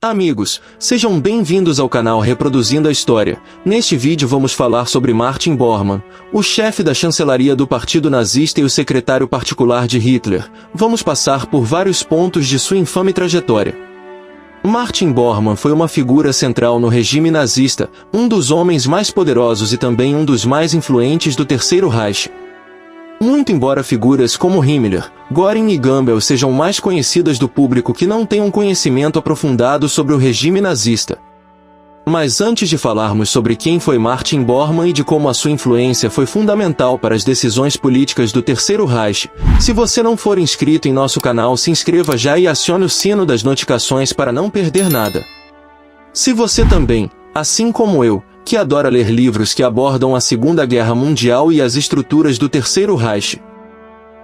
Amigos, sejam bem-vindos ao canal Reproduzindo a História. Neste vídeo vamos falar sobre Martin Bormann, o chefe da chancelaria do Partido Nazista e o secretário particular de Hitler. Vamos passar por vários pontos de sua infame trajetória. Martin Bormann foi uma figura central no regime nazista, um dos homens mais poderosos e também um dos mais influentes do Terceiro Reich. Muito embora figuras como Himmler, Göring e Goebbels sejam mais conhecidas do público que não tem um conhecimento aprofundado sobre o regime nazista. Mas antes de falarmos sobre quem foi Martin Bormann e de como a sua influência foi fundamental para as decisões políticas do Terceiro Reich, se você não for inscrito em nosso canal, se inscreva já e acione o sino das notificações para não perder nada. Se você também, assim como eu, que adora ler livros que abordam a Segunda Guerra Mundial e as estruturas do Terceiro Reich,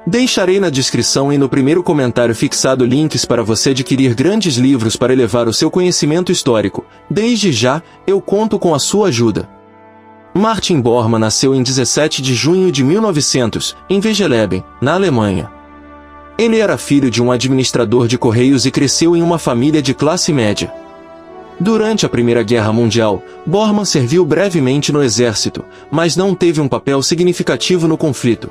deixarei na descrição e no primeiro comentário fixado links para você adquirir grandes livros para elevar o seu conhecimento histórico. Desde já, eu conto com a sua ajuda. Martin Bormann nasceu em 17 de junho de 1900, em Wegeleben, na Alemanha. Ele era filho de um administrador de correios e cresceu em uma família de classe média. Durante a Primeira Guerra Mundial, Bormann serviu brevemente no exército, mas não teve um papel significativo no conflito.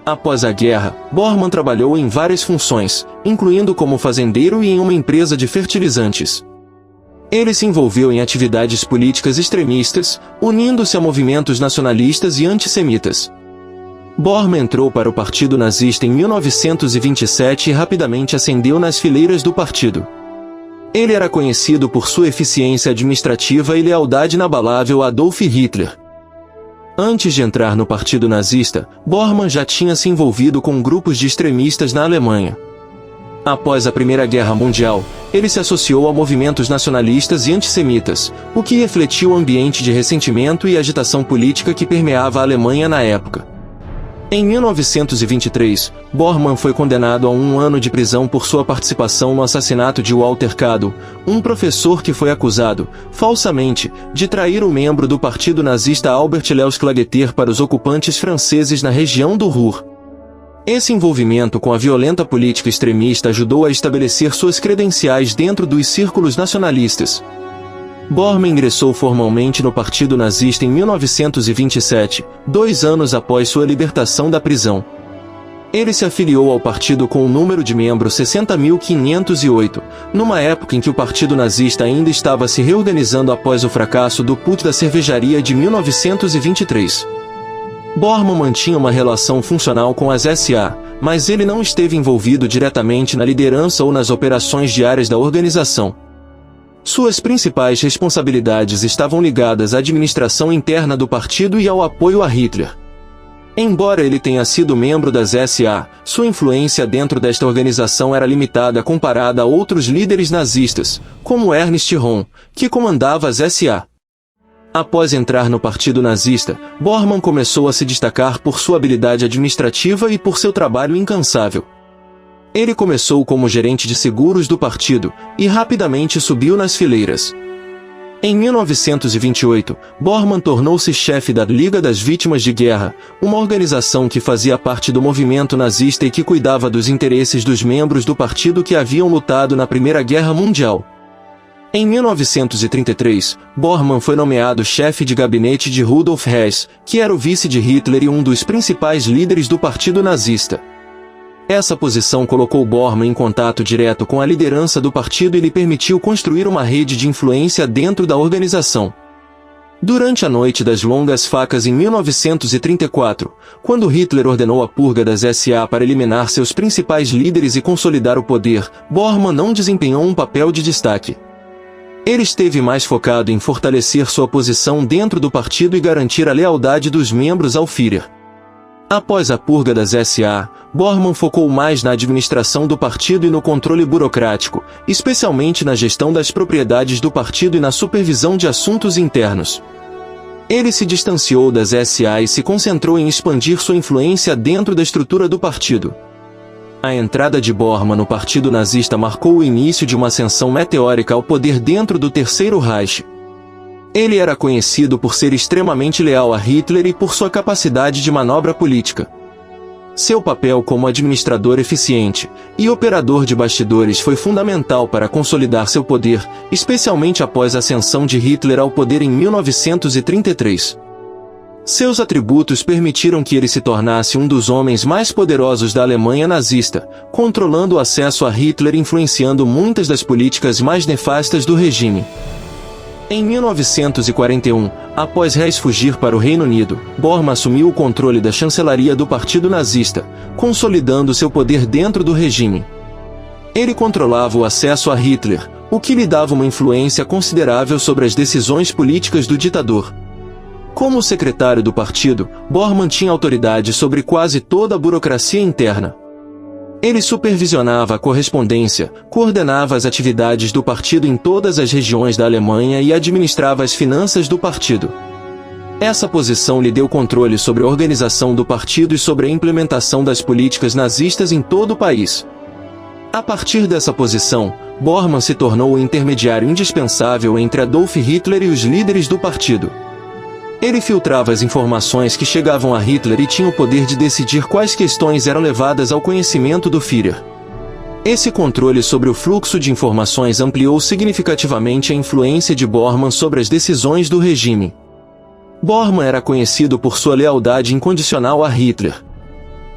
Após a guerra, Bormann trabalhou em várias funções, incluindo como fazendeiro e em uma empresa de fertilizantes. Ele se envolveu em atividades políticas extremistas, unindo-se a movimentos nacionalistas e antissemitas. Bormann entrou para o Partido Nazista em 1927 e rapidamente ascendeu nas fileiras do partido. Ele era conhecido por sua eficiência administrativa e lealdade inabalável a Adolf Hitler. Antes de entrar no Partido Nazista, Bormann já tinha se envolvido com grupos de extremistas na Alemanha. Após a Primeira Guerra Mundial, ele se associou a movimentos nacionalistas e antissemitas, o que refletiu o ambiente de ressentimento e agitação política que permeava a Alemanha na época. Em 1923, Bormann foi condenado a 1 ano de prisão por sua participação no assassinato de Walter Kadow, um professor que foi acusado, falsamente, de trair o membro do partido nazista Albert Leuschlageter para os ocupantes franceses na região do Ruhr. Esse envolvimento com a violenta política extremista ajudou a estabelecer suas credenciais dentro dos círculos nacionalistas. Bormann ingressou formalmente no Partido Nazista em 1927, 2 anos após sua libertação da prisão. Ele se afiliou ao partido com o número de membros 60.508, numa época em que o Partido Nazista ainda estava se reorganizando após o fracasso do Putsch da cervejaria de 1923. Bormann mantinha uma relação funcional com as SA, mas ele não esteve envolvido diretamente na liderança ou nas operações diárias da organização. Suas principais responsabilidades estavam ligadas à administração interna do partido e ao apoio a Hitler. Embora ele tenha sido membro das SA, sua influência dentro desta organização era limitada comparada a outros líderes nazistas, como Ernst Röhm, que comandava as SA. Após entrar no Partido Nazista, Bormann começou a se destacar por sua habilidade administrativa e por seu trabalho incansável. Ele começou como gerente de seguros do partido, e rapidamente subiu nas fileiras. Em 1928, Bormann tornou-se chefe da Liga das Vítimas de Guerra, uma organização que fazia parte do movimento nazista e que cuidava dos interesses dos membros do partido que haviam lutado na Primeira Guerra Mundial. Em 1933, Bormann foi nomeado chefe de gabinete de Rudolf Hess, que era o vice de Hitler e um dos principais líderes do Partido Nazista. Essa posição colocou Bormann em contato direto com a liderança do partido e lhe permitiu construir uma rede de influência dentro da organização. Durante a Noite das Longas Facas em 1934, quando Hitler ordenou a purga das SA para eliminar seus principais líderes e consolidar o poder, Bormann não desempenhou um papel de destaque. Ele esteve mais focado em fortalecer sua posição dentro do partido e garantir a lealdade dos membros ao Führer. Após a purga das SA, Bormann focou mais na administração do partido e no controle burocrático, especialmente na gestão das propriedades do partido e na supervisão de assuntos internos. Ele se distanciou das SA e se concentrou em expandir sua influência dentro da estrutura do partido. A entrada de Bormann no Partido Nazista marcou o início de uma ascensão meteórica ao poder dentro do Terceiro Reich. Ele era conhecido por ser extremamente leal a Hitler e por sua capacidade de manobra política. Seu papel como administrador eficiente e operador de bastidores foi fundamental para consolidar seu poder, especialmente após a ascensão de Hitler ao poder em 1933. Seus atributos permitiram que ele se tornasse um dos homens mais poderosos da Alemanha nazista, controlando o acesso a Hitler e influenciando muitas das políticas mais nefastas do regime. Em 1941, após Hess fugir para o Reino Unido, Bormann assumiu o controle da chancelaria do Partido Nazista, consolidando seu poder dentro do regime. Ele controlava o acesso a Hitler, o que lhe dava uma influência considerável sobre as decisões políticas do ditador. Como secretário do partido, Bormann tinha autoridade sobre quase toda a burocracia interna. Ele supervisionava a correspondência, coordenava as atividades do partido em todas as regiões da Alemanha e administrava as finanças do partido. Essa posição lhe deu controle sobre a organização do partido e sobre a implementação das políticas nazistas em todo o país. A partir dessa posição, Bormann se tornou o intermediário indispensável entre Adolf Hitler e os líderes do partido. Ele filtrava as informações que chegavam a Hitler e tinha o poder de decidir quais questões eram levadas ao conhecimento do Führer. Esse controle sobre o fluxo de informações ampliou significativamente a influência de Bormann sobre as decisões do regime. Bormann era conhecido por sua lealdade incondicional a Hitler.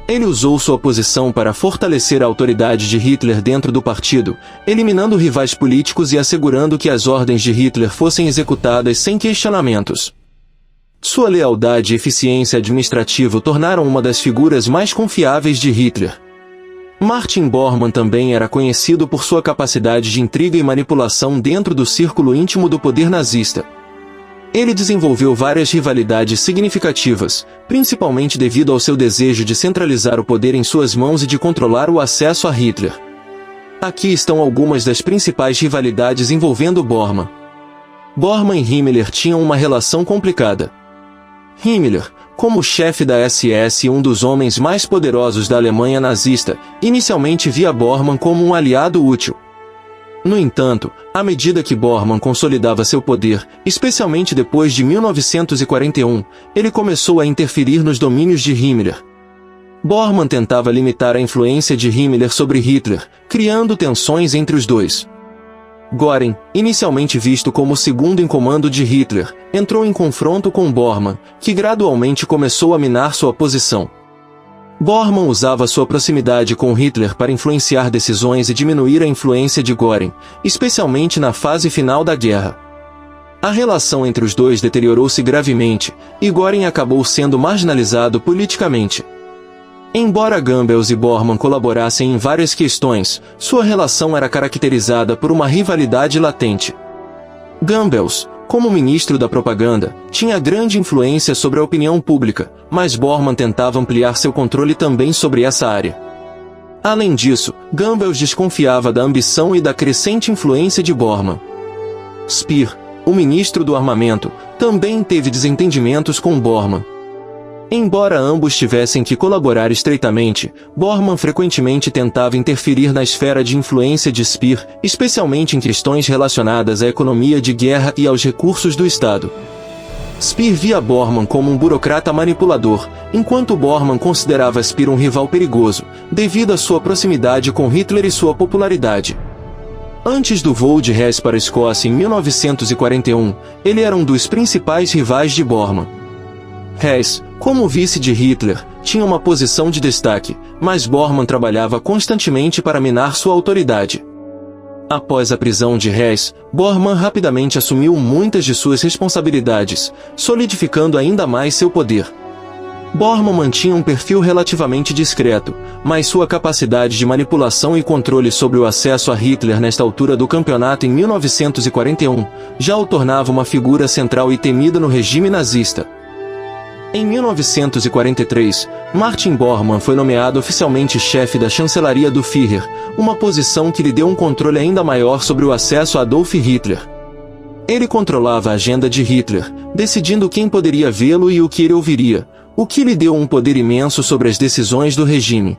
Ele usou sua posição para fortalecer a autoridade de Hitler dentro do partido, eliminando rivais políticos e assegurando que as ordens de Hitler fossem executadas sem questionamentos. Sua lealdade e eficiência administrativa o tornaram uma das figuras mais confiáveis de Hitler. Martin Bormann também era conhecido por sua capacidade de intriga e manipulação dentro do círculo íntimo do poder nazista. Ele desenvolveu várias rivalidades significativas, principalmente devido ao seu desejo de centralizar o poder em suas mãos e de controlar o acesso a Hitler. Aqui estão algumas das principais rivalidades envolvendo Bormann. Bormann e Himmler tinham uma relação complicada. Himmler, como chefe da SS e um dos homens mais poderosos da Alemanha nazista, inicialmente via Bormann como um aliado útil. No entanto, à medida que Bormann consolidava seu poder, especialmente depois de 1941, ele começou a interferir nos domínios de Himmler. Bormann tentava limitar a influência de Himmler sobre Hitler, criando tensões entre os dois. Göring, inicialmente visto como o segundo em comando de Hitler, entrou em confronto com Bormann, que gradualmente começou a minar sua posição. Bormann usava sua proximidade com Hitler para influenciar decisões e diminuir a influência de Göring, especialmente na fase final da guerra. A relação entre os dois deteriorou-se gravemente, e Göring acabou sendo marginalizado politicamente. Embora Goebbels e Bormann colaborassem em várias questões, sua relação era caracterizada por uma rivalidade latente. Goebbels, como ministro da propaganda, tinha grande influência sobre a opinião pública, mas Bormann tentava ampliar seu controle também sobre essa área. Além disso, Goebbels desconfiava da ambição e da crescente influência de Bormann. Speer, o ministro do armamento, também teve desentendimentos com Bormann. Embora ambos tivessem que colaborar estreitamente, Bormann frequentemente tentava interferir na esfera de influência de Speer, especialmente em questões relacionadas à economia de guerra e aos recursos do Estado. Speer via Bormann como um burocrata manipulador, enquanto Bormann considerava Speer um rival perigoso, devido à sua proximidade com Hitler e sua popularidade. Antes do voo de Hess para a Escócia em 1941, ele era um dos principais rivais de Bormann. Hess, como vice de Hitler, tinha uma posição de destaque, mas Bormann trabalhava constantemente para minar sua autoridade. Após a prisão de Hess, Bormann rapidamente assumiu muitas de suas responsabilidades, solidificando ainda mais seu poder. Bormann mantinha um perfil relativamente discreto, mas sua capacidade de manipulação e controle sobre o acesso a Hitler nesta altura do campeonato em 1941 já o tornava uma figura central e temida no regime nazista. Em 1943, Martin Bormann foi nomeado oficialmente chefe da chancelaria do Führer, uma posição que lhe deu um controle ainda maior sobre o acesso a Adolf Hitler. Ele controlava a agenda de Hitler, decidindo quem poderia vê-lo e o que ele ouviria, o que lhe deu um poder imenso sobre as decisões do regime.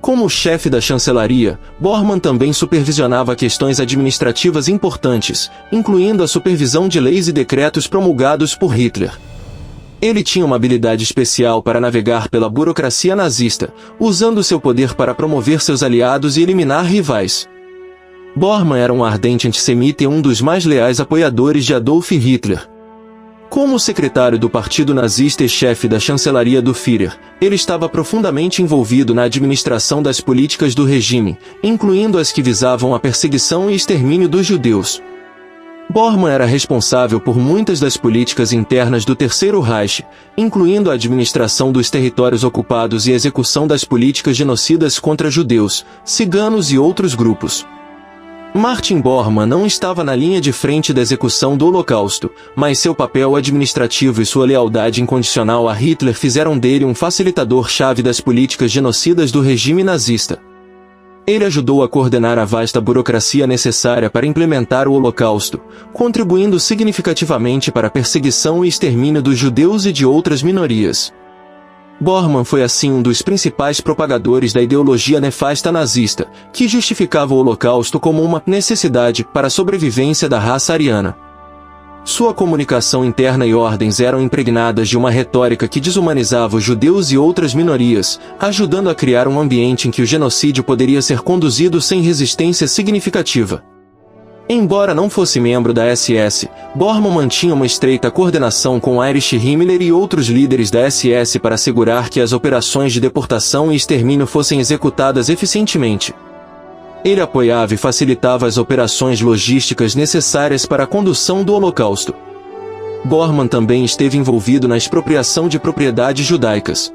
Como chefe da chancelaria, Bormann também supervisionava questões administrativas importantes, incluindo a supervisão de leis e decretos promulgados por Hitler. Ele tinha uma habilidade especial para navegar pela burocracia nazista, usando seu poder para promover seus aliados e eliminar rivais. Bormann era um ardente antissemita e um dos mais leais apoiadores de Adolf Hitler. Como secretário do Partido Nazista e chefe da chancelaria do Führer, ele estava profundamente envolvido na administração das políticas do regime, incluindo as que visavam a perseguição e extermínio dos judeus. Bormann era responsável por muitas das políticas internas do Terceiro Reich, incluindo a administração dos territórios ocupados e execução das políticas genocidas contra judeus, ciganos e outros grupos. Martin Bormann não estava na linha de frente da execução do Holocausto, mas seu papel administrativo e sua lealdade incondicional a Hitler fizeram dele um facilitador-chave das políticas genocidas do regime nazista. Ele ajudou a coordenar a vasta burocracia necessária para implementar o Holocausto, contribuindo significativamente para a perseguição e extermínio dos judeus e de outras minorias. Bormann foi assim um dos principais propagadores da ideologia nefasta nazista, que justificava o Holocausto como uma necessidade para a sobrevivência da raça ariana. Sua comunicação interna e ordens eram impregnadas de uma retórica que desumanizava os judeus e outras minorias, ajudando a criar um ambiente em que o genocídio poderia ser conduzido sem resistência significativa. Embora não fosse membro da SS, Bormann mantinha uma estreita coordenação com Heinrich Himmler e outros líderes da SS para assegurar que as operações de deportação e extermínio fossem executadas eficientemente. Ele apoiava e facilitava as operações logísticas necessárias para a condução do Holocausto. Bormann também esteve envolvido na expropriação de propriedades judaicas.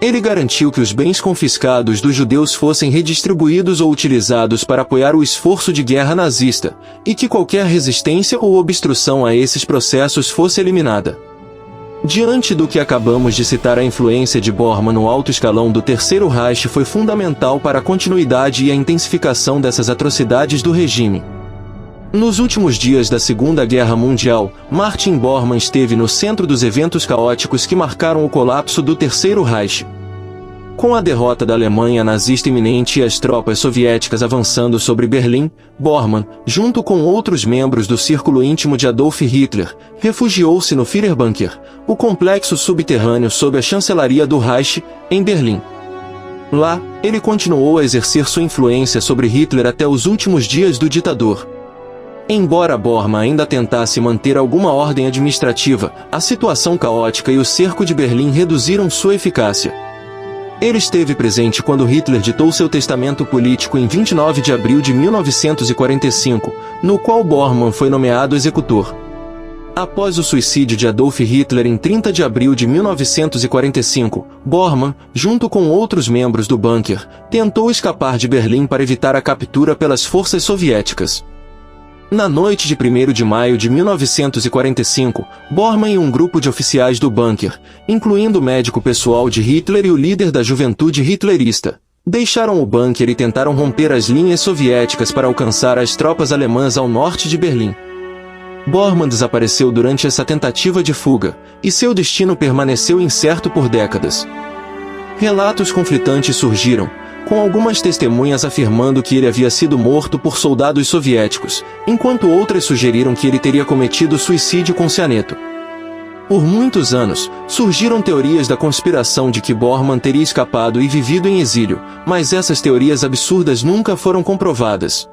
Ele garantiu que os bens confiscados dos judeus fossem redistribuídos ou utilizados para apoiar o esforço de guerra nazista, e que qualquer resistência ou obstrução a esses processos fosse eliminada. Diante do que acabamos de citar, a influência de Bormann no alto escalão do Terceiro Reich foi fundamental para a continuidade e a intensificação dessas atrocidades do regime. Nos últimos dias da Segunda Guerra Mundial, Martin Bormann esteve no centro dos eventos caóticos que marcaram o colapso do Terceiro Reich. Com a derrota da Alemanha nazista iminente e as tropas soviéticas avançando sobre Berlim, Bormann, junto com outros membros do círculo íntimo de Adolf Hitler, refugiou-se no Führerbunker, o complexo subterrâneo sob a chancelaria do Reich, em Berlim. Lá, ele continuou a exercer sua influência sobre Hitler até os últimos dias do ditador. Embora Bormann ainda tentasse manter alguma ordem administrativa, a situação caótica e o cerco de Berlim reduziram sua eficácia. Ele esteve presente quando Hitler ditou seu testamento político em 29 de abril de 1945, no qual Bormann foi nomeado executor. Após o suicídio de Adolf Hitler em 30 de abril de 1945, Bormann, junto com outros membros do bunker, tentou escapar de Berlim para evitar a captura pelas forças soviéticas. Na noite de 1º de maio de 1945, Bormann e um grupo de oficiais do bunker, incluindo o médico pessoal de Hitler e o líder da juventude hitlerista, deixaram o bunker e tentaram romper as linhas soviéticas para alcançar as tropas alemãs ao norte de Berlim. Bormann desapareceu durante essa tentativa de fuga, e seu destino permaneceu incerto por décadas. Relatos conflitantes surgiram, com algumas testemunhas afirmando que ele havia sido morto por soldados soviéticos, enquanto outras sugeriram que ele teria cometido suicídio com cianeto. Por muitos anos, surgiram teorias da conspiração de que Bormann teria escapado e vivido em exílio, mas essas teorias absurdas nunca foram comprovadas.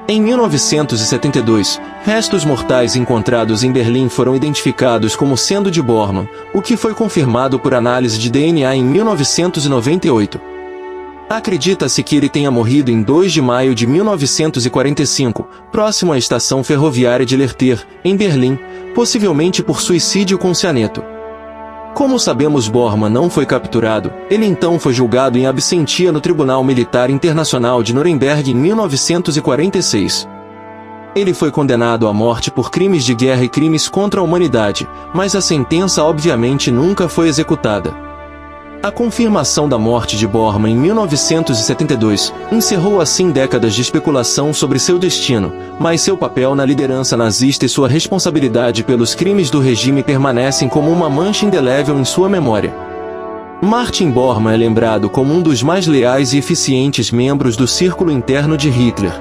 Em 1972, restos mortais encontrados em Berlim foram identificados como sendo de Bormann, o que foi confirmado por análise de DNA em 1998. Acredita-se que ele tenha morrido em 2 de maio de 1945, próximo à estação ferroviária de Lehrter, em Berlim, possivelmente por suicídio com cianeto. Como sabemos, Bormann não foi capturado, ele então foi julgado em absentia no Tribunal Militar Internacional de Nuremberg em 1946. Ele foi condenado à morte por crimes de guerra e crimes contra a humanidade, mas a sentença obviamente nunca foi executada. A confirmação da morte de Bormann em 1972 encerrou assim décadas de especulação sobre seu destino, mas seu papel na liderança nazista e sua responsabilidade pelos crimes do regime permanecem como uma mancha indelével em sua memória. Martin Bormann é lembrado como um dos mais leais e eficientes membros do círculo interno de Hitler.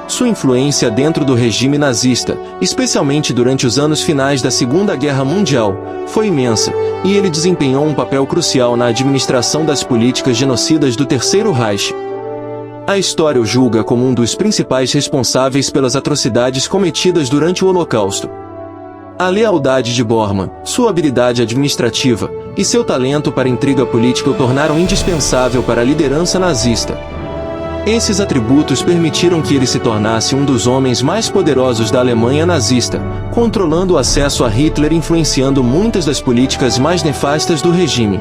Sua influência dentro do regime nazista, especialmente durante os anos finais da Segunda Guerra Mundial, foi imensa, e ele desempenhou um papel crucial na administração das políticas genocidas do Terceiro Reich. A história o julga como um dos principais responsáveis pelas atrocidades cometidas durante o Holocausto. A lealdade de Bormann, sua habilidade administrativa e seu talento para intriga política o tornaram indispensável para a liderança nazista. Esses atributos permitiram que ele se tornasse um dos homens mais poderosos da Alemanha nazista, controlando o acesso a Hitler e influenciando muitas das políticas mais nefastas do regime.